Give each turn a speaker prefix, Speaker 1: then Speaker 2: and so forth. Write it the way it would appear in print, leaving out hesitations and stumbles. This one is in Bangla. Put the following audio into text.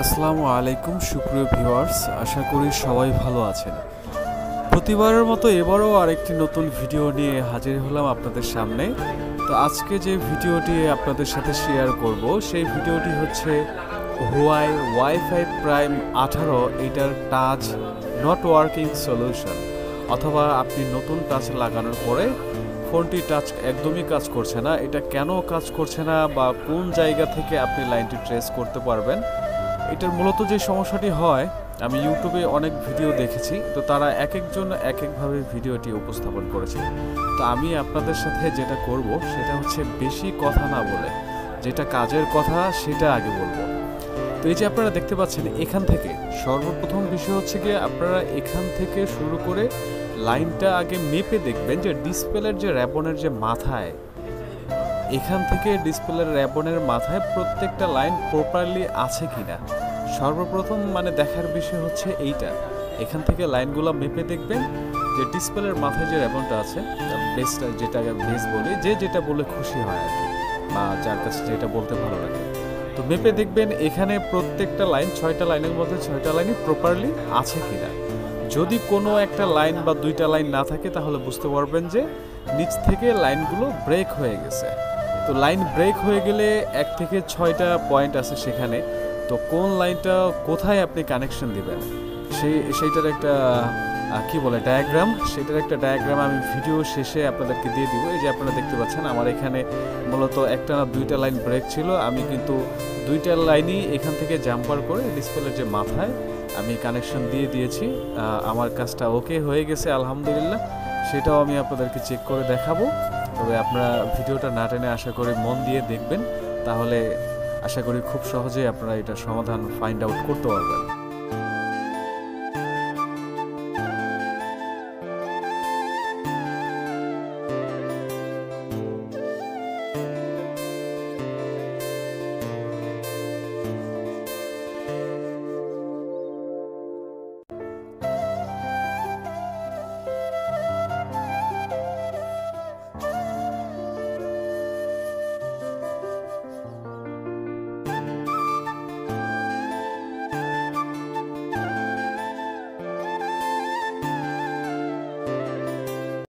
Speaker 1: আসসালামু আলাইকুম সুপ্রিয় ভিউয়ার্স, আশা করি সবাই ভালো আছেন। প্রতিবারের মতো এবারও আরেকটি নতুন ভিডিও নিয়ে হাজির হলাম আপনাদের সামনে। তো আজকে যে ভিডিওটি আপনাদের সাথে শেয়ার করব সেই ভিডিওটি হচ্ছে হুয়াই ওয়াইফাই প্রাইম 18 এটার টাচ নট ওয়ার্কিং সলিউশন, অথবা আপনি নতুন টাচ লাগানোর পরে ফোনটি টাচ একদমই কাজ করছে না। এটা কেন কাজ করছে না বা কোন জায়গা থেকে আপনি লাইনটি ট্রেস করতে পারবেন, এটার মূলত যে সমস্যাটি হয়, আমি ইউটিউবে অনেক ভিডিও দেখেছি, তো তারা এক একজন এক একভাবে ভিডিওটি উপস্থাপন করেছে। তো আমি আপনাদের সাথে যেটা করব সেটা হচ্ছে বেশি কথা না বলে যেটা কাজের কথা সেটা আগে বলবো। তো এই যে আপনারা দেখতে পাচ্ছেন, এখান থেকে সর্বপ্রথম বিষয় হচ্ছে গিয়ে আপনারা এখান থেকে শুরু করে লাইনটা আগে মেপে দেখবেন যে ডিসপ্লের যে র্যাবনের যে মাথায়, এখান থেকে ডিসপ্লের র্যাবনের মাথায় প্রত্যেকটা লাইন প্রপারলি আছে কিনা সর্বপ্রথম দেখার বিষয় হচ্ছে এইটা। এখান থেকে লাইনগুলো মেপে দেখবেন যে ডিসপ্লের মাথায় যে র্যাবনটা আছে, বেসটা যেটাকে বেস বলি, যে যেটা বলে খুশি হয় আর কি, বা যার কাছে যেটা বলতে ভালো লাগে। তো মেপে দেখবেন এখানে প্রত্যেকটা লাইন, 6টা লাইনের মধ্যে 6টা লাইনই প্রপারলি আছে কিনা। যদি কোনো একটা লাইন বা দুইটা লাইন না থাকে তাহলে বুঝতে পারবেন যে নিচ থেকে লাইনগুলো ব্রেক হয়ে গেছে। তো লাইন ব্রেক হয়ে গেলে 1 থেকে 6টা পয়েন্ট আছে সেখানে। তো কোন লাইনটা কোথায় আপনি কানেকশন দিবেন সেইটার একটা কি বলে ডায়াগ্রাম, সেটার একটা ডায়াগ্রাম আমি ভিডিও শেষে আপনাদেরকে দিয়ে দিব। এই যে আপনারা দেখতে পাচ্ছেন আমার এখানে মূলত একটা না দুইটা লাইন ব্রেক ছিল, আমি কিন্তু দুইটা লাইনই এখান থেকে জাম্পার করে ডিসপ্লের যে মাথায় আমি কানেকশন দিয়ে দিয়েছি। আমার কাজটা ওকে হয়ে গেছে আলহামদুলিল্লাহ, সেটাও আমি আপনাদেরকে চেক করে দেখাবো। তবে আপনারা ভিডিওটা না টেনে আশা করি মন দিয়ে দেখবেন, তাহলে আশা করি খুব সহজেই আপনারা এটা সমাধান ফাইন্ড আউট করতে পারবেন।